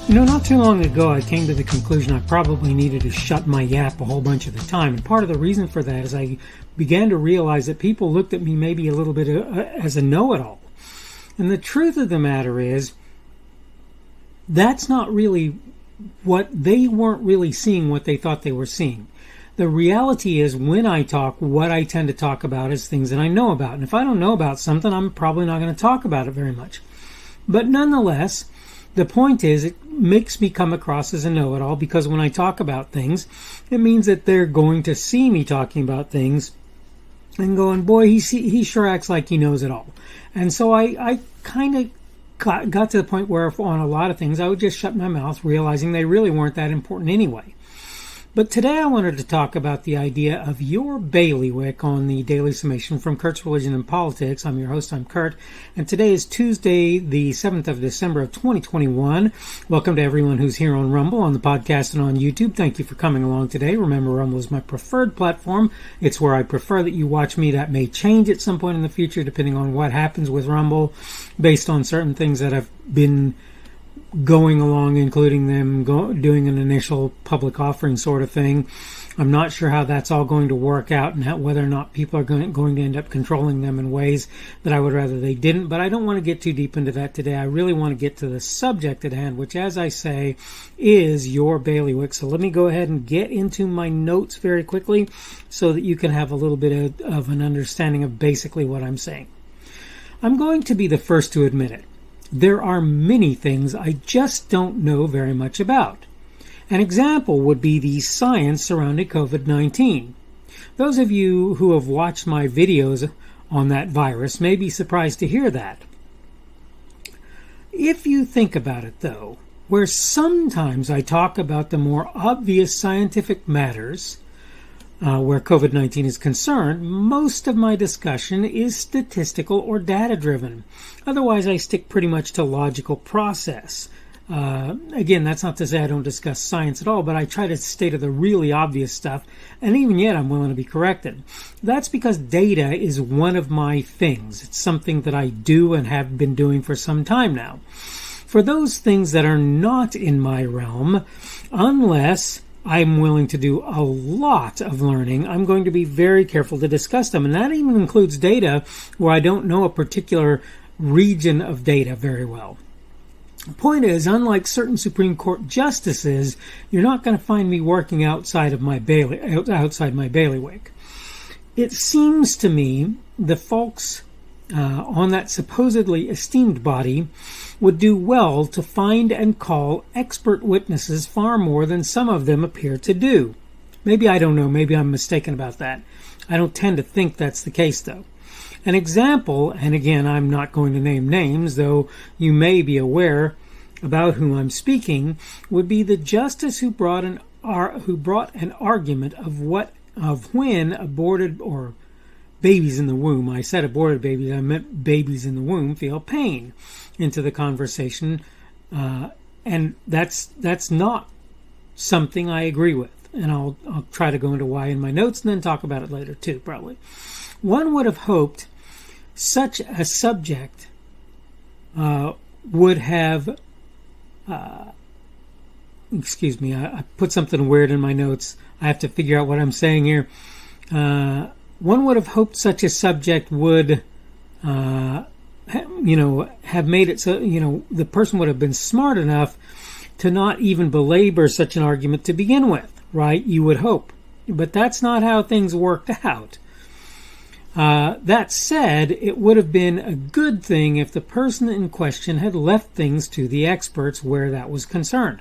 Not too long ago, I came to the conclusion I probably needed to shut my yap a whole bunch of the time. And part of the reason for that is I began to realize that people looked at me maybe a little bit as a know-it-all. And the truth of the matter is, that's not really they weren't really seeing what they thought they were seeing. The reality is, when I talk, what I tend to talk about is things that I know about. And if I don't know about something, I'm probably not going to talk about it very much. But nonetheless, the point is, it makes me come across as a know-it-all, because when I talk about things, it means that they're going to see me talking about things and going, boy, he sure acts like he knows it all. And so I kind of got to the point where on a lot of things I would just shut my mouth, realizing they really weren't that important anyway. But today I wanted to talk about the idea of your bailiwick on the Daily Summation from Kurt's Religion and Politics. I'm your host, I'm Kurt, and today is Tuesday, the 7th of December of 2021. Welcome to everyone who's here on Rumble, on the podcast, and on YouTube. Thank you for coming along today. Remember, Rumble is my preferred platform. It's where I prefer that you watch me. That may change at some point in the future, depending on what happens with Rumble, based on certain things that have been going along, including them doing an initial public offering sort of thing. I'm not sure how that's all going to work out, and whether or not people are going to end up controlling them in ways that I would rather they didn't. But I don't want to get too deep into that today. I really want to get to the subject at hand, which, as I say, is your bailiwick. So let me go ahead and get into my notes very quickly so that you can have a little bit of an understanding of basically what I'm saying. I'm going to be the first to admit it. There are many things I just don't know very much about. An example would be the science surrounding COVID-19. Those of you who have watched my videos on that virus may be surprised to hear that. If you think about it, though, where sometimes I talk about the more obvious scientific matters, where COVID-19 is concerned, most of my discussion is statistical or data-driven. Otherwise, I stick pretty much to logical process. Again, that's not to say I don't discuss science at all, but I try to stay to the really obvious stuff, and even yet I'm willing to be corrected. That's because data is one of my things. It's something that I do and have been doing for some time now. For those things that are not in my realm, unless I'm willing to do a lot of learning, I'm going to be very careful to discuss them. And that even includes data where I don't know a particular region of data very well. The point is, unlike certain Supreme Court justices, you're not going to find me working outside my bailiwick. It seems to me the folks on that supposedly esteemed body would do well to find and call expert witnesses far more than some of them appear to do. Maybe I don't know. Maybe I'm mistaken about that. I don't tend to think that's the case, though. An example, and again, I'm not going to name names, though you may be aware about whom I'm speaking, would be the justice who brought an argument of when aborted or babies in the womb, I said aborted babies, I meant babies in the womb, feel pain into the conversation. And that's not something I agree with. And I'll try to go into why in my notes and then talk about it later too, probably. One would have hoped such a subject would have... excuse me, I put something weird in my notes. I have to figure out what I'm saying here. One would have hoped such a subject would, have made it so, the person would have been smart enough to not even belabor such an argument to begin with, right? You would hope. But that's not how things worked out. That said, it would have been a good thing if the person in question had left things to the experts where that was concerned.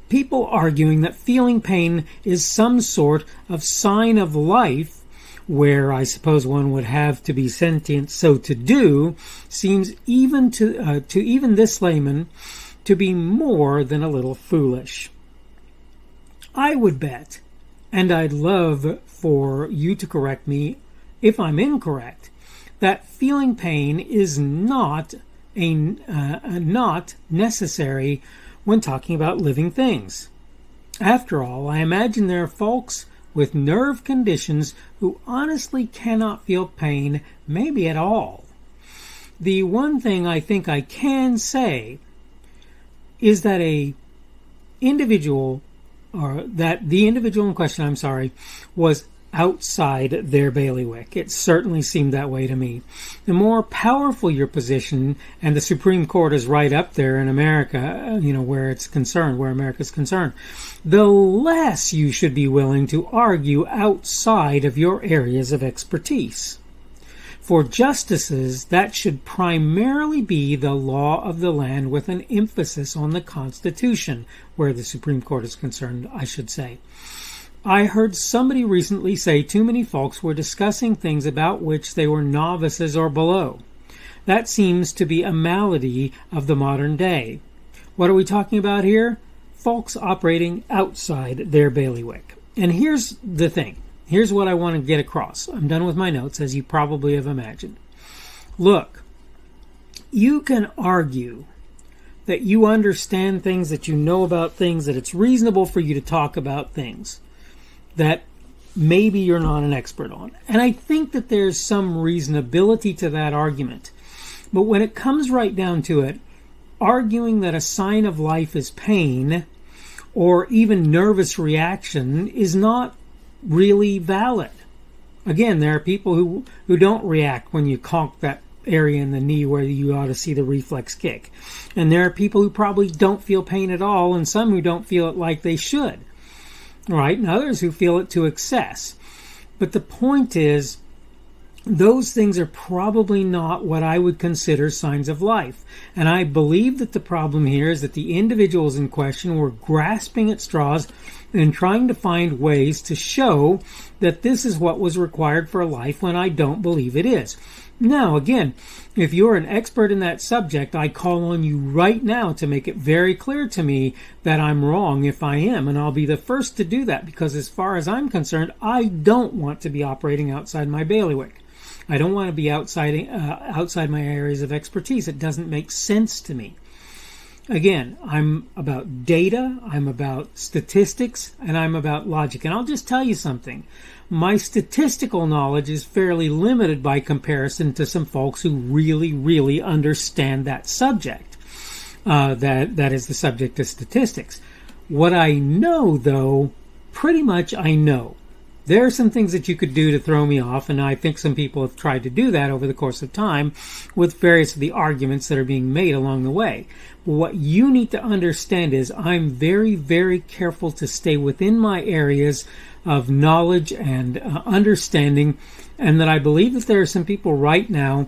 People arguing that feeling pain is some sort of sign of life, where I suppose one would have to be sentient so to do, seems even to even this layman to be more than a little foolish. I would bet, and I'd love for you to correct me if I'm incorrect, that feeling pain is not necessary when talking about living things. After all, I imagine there are folks with nerve conditions who honestly cannot feel pain, maybe at all. The one thing I think I can say is that a individual, or that the individual in question, was outside their bailiwick. It certainly seemed that way to me. The more powerful your position, and the Supreme Court is right up there in America, where America's concerned, the less you should be willing to argue outside of your areas of expertise. For justices, that should primarily be the law of the land with an emphasis on the Constitution, where the Supreme Court is concerned, I should say. I heard somebody recently say too many folks were discussing things about which they were novices or below. That seems to be a malady of the modern day. What are we talking about here? Folks operating outside their bailiwick. And here's the thing. Here's what I want to get across. I'm done with my notes, as you probably have imagined. Look, you can argue that you understand things, that you know about things, that it's reasonable for you to talk about things that maybe you're not an expert on. And I think that there's some reasonability to that argument. But when it comes right down to it, arguing that a sign of life is pain or even nervous reaction is not really valid. Again, there are people who don't react when you conk that area in the knee where you ought to see the reflex kick. And there are people who probably don't feel pain at all, and some who don't feel it like they should. Right? And others who feel it to excess. But the point is, those things are probably not what I would consider signs of life. And I believe that the problem here is that the individuals in question were grasping at straws and trying to find ways to show that this is what was required for life, when I don't believe it is. Now, again, if you're an expert in that subject, I call on you right now to make it very clear to me that I'm wrong if I am, and I'll be the first to do that, because as far as I'm concerned, I don't want to be operating outside my bailiwick. I don't want to be outside my areas of expertise. It doesn't make sense to me. Again, I'm about data, I'm about statistics, and I'm about logic. And I'll just tell you something. My statistical knowledge is fairly limited by comparison to some folks who really, really understand that subject. That is the subject of statistics. What I know, though, pretty much I know. There are some things that you could do to throw me off, and I think some people have tried to do that over the course of time with various of the arguments that are being made along the way. But what you need to understand is I'm very, very careful to stay within my areas of knowledge and understanding, and that I believe that there are some people right now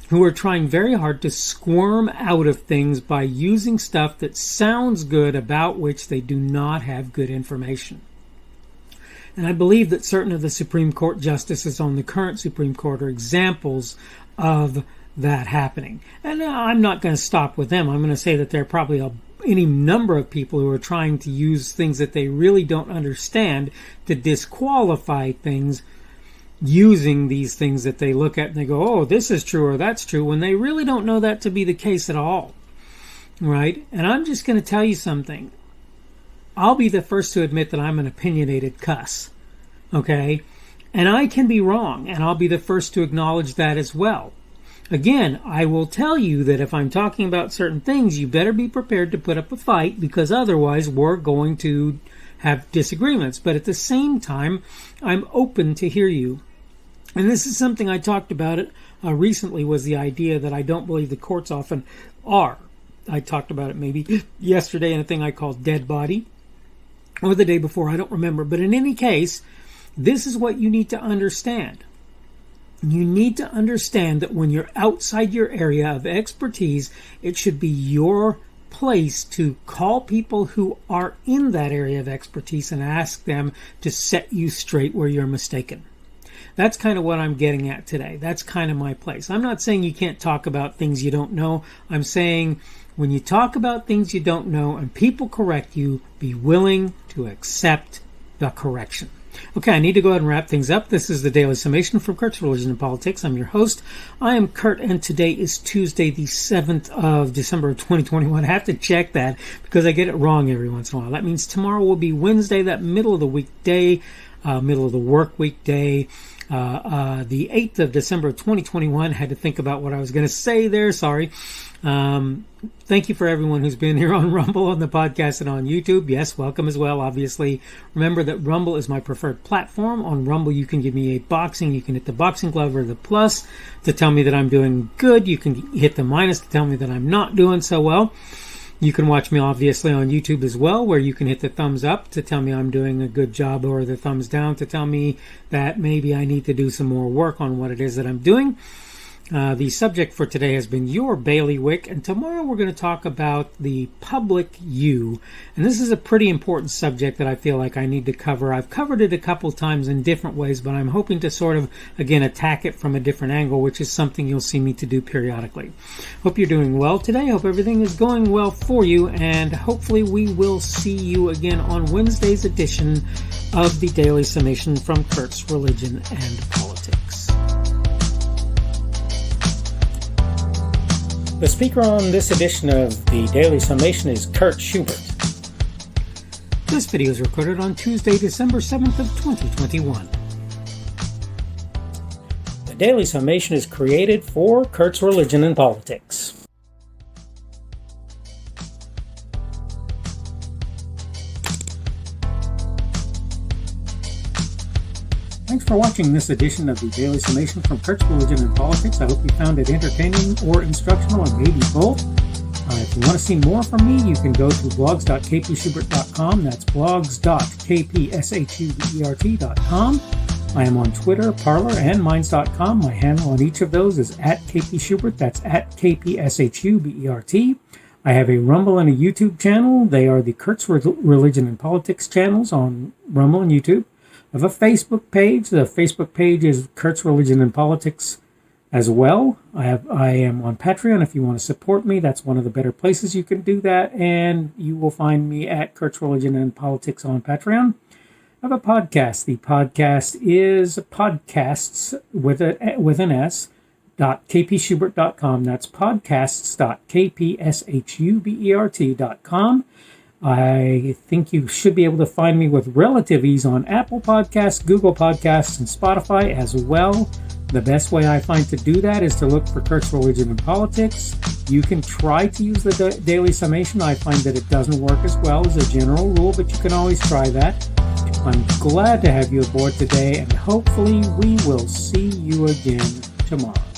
who are trying very hard to squirm out of things by using stuff that sounds good about which they do not have good information. And I believe that certain of the Supreme Court justices on the current Supreme Court are examples of that happening. And I'm not going to stop with them. I'm going to say that there are probably any number of people who are trying to use things that they really don't understand to disqualify things, using these things that they look at and they go, oh, this is true or that's true, when they really don't know that to be the case at all. Right? And I'm just going to tell you something. I'll be the first to admit that I'm an opinionated cuss, okay? And I can be wrong, and I'll be the first to acknowledge that as well. Again, I will tell you that if I'm talking about certain things, you better be prepared to put up a fight, because otherwise we're going to have disagreements. But at the same time, I'm open to hear you. And this is something I talked about recently, was the idea that I don't believe the courts often are. I talked about it maybe yesterday in a thing I called Dead Body, or the day before, I don't remember. But in any case, this is what you need to understand. You need to understand that when you're outside your area of expertise, it should be your place to call people who are in that area of expertise and ask them to set you straight where you're mistaken. That's kind of what I'm getting at today. That's kind of my place. I'm not saying you can't talk about things you don't know. I'm saying when you talk about things you don't know and people correct you, be willing to accept the correction. Okay, I need to go ahead and wrap things up. This is the Daily Summation from Kurt's Religion and Politics. I'm your host. I am Kurt, and today is Tuesday, the 7th of December of 2021. I have to check that because I get it wrong every once in a while. That means tomorrow will be Wednesday, that middle of the week day, middle of the work week day. the 8th of December of 2021. Had to think about what I was going to say there. Sorry. Thank you for everyone who's been here on Rumble, on the podcast, and on YouTube. Yes, welcome as well, obviously. Remember that Rumble is my preferred platform. On Rumble, you can give me a boxing. You can hit the boxing glove or the plus to tell me that I'm doing good. You can hit the minus to tell me that I'm not doing so well. You can watch me, obviously, on YouTube as well, where you can hit the thumbs up to tell me I'm doing a good job, or the thumbs down to tell me that maybe I need to do some more work on what it is that I'm doing. The subject for today has been your bailiwick, and tomorrow we're going to talk about the public you. And this is a pretty important subject that I feel like I need to cover. I've covered it a couple times in different ways, but I'm hoping to sort of, again, attack it from a different angle, which is something you'll see me to do periodically. Hope you're doing well today. Hope everything is going well for you, and hopefully we will see you again on Wednesday's edition of the Daily Summation from Kurt's Religion and Politics. The speaker on this edition of the Daily Summation is Kurt Schubert. This video is recorded on Tuesday, December 7th of 2021. The Daily Summation is created for Kurt's Religion and Politics. Thanks for watching this edition of the Daily Summation from Kurt's Religion and Politics. I hope you found it entertaining or instructional, or maybe both. If you want to see more from me, you can go to blogs.kpschubert.com. That's blogs.kpschubert.com. I am on Twitter, Parler, and Minds.com. My handle on each of those is @kpschubert. That's @kpschubert. I have a Rumble and a YouTube channel. They are the Kurt's Religion and Politics channels on Rumble and YouTube. I have a Facebook page. The Facebook page is Kurt's Religion and Politics as well. I am on Patreon. If you want to support me, that's one of the better places you can do that. And you will find me at Kurt's Religion and Politics on Patreon. I have a podcast. The podcast is podcasts with an S, .kpschubert.com. That's podcasts.kpschubert.com. I think you should be able to find me with relative ease on Apple Podcasts, Google Podcasts, and Spotify as well. The best way I find to do that is to look for Kurt's Religion and Politics. You can try to use the Daily Summation. I find that it doesn't work as well as a general rule, but you can always try that. I'm glad to have you aboard today, and hopefully we will see you again tomorrow.